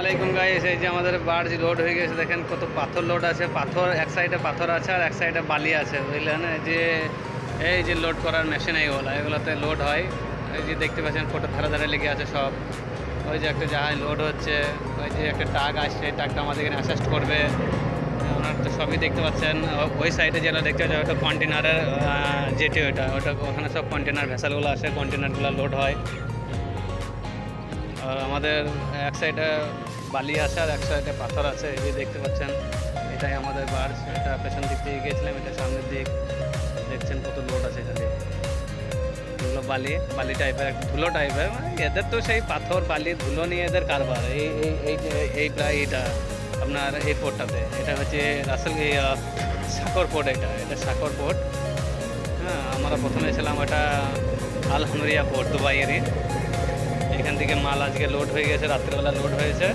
আলাইকুম গাইস, এই যে আমাদের বার্জ লোড হয়ে গেছে। দেখেন কত পাথর লোড আছে। পাথর এক সাইডে পাথর আছে আর এক সাইডে বালি আছে, বুঝলেন? এই যে লোড করার মেশিন এগুলোতে লোড হয়। এই যে দেখতে পাচ্ছেন ফটো ধারে ধারে লেগে আছে সব। ওই যে একটা জাহাজ লোড হচ্ছে, ওই যে একটা ট্রাক আসছে, ট্রাকটা আমাদের এখানে অ্যাসেস্ট করবে। ওনার তো সবই দেখতে পাচ্ছেন। ওই সাইডে যেটা দেখতে পাচ্ছেন ওটা কন্টেনারের জেটি, ওটা ওখানে সব কন্টেনার ভেসালগুলো আসে, কন্টেনারগুলো লোড হয়। আর আমাদের এক সাইডে বালি আছে আর এক সাইডে পাথর আছে, এই যে দেখতে পাচ্ছেন। এটাই আমাদের বার্জ। এটা পেছন দিক দিয়ে গিয়েছিলাম, এটা সামনের দিক। দেখছেন কত লোড আছে এখানে। এগুলো বালি টাইপের, ধুলো টাইপের। মানে এদের তো সেই পাথর বালি ধুলো নিয়ে এদের কারবার। এই প্রায় এটা আপনার এই পোর্টটাতে, এটা হচ্ছে রাসেল সাকর পোর্ট। এটা সাকর পোর্ট। হ্যাঁ, আমরা প্রথমে ছিলাম এটা আল হামরিয়া পোর্ট, দুবাইয়েরই। এখান থেকে মাল আজকে লোড হয়ে গেছে, রাত্রেবেলা লোড হয়েছে।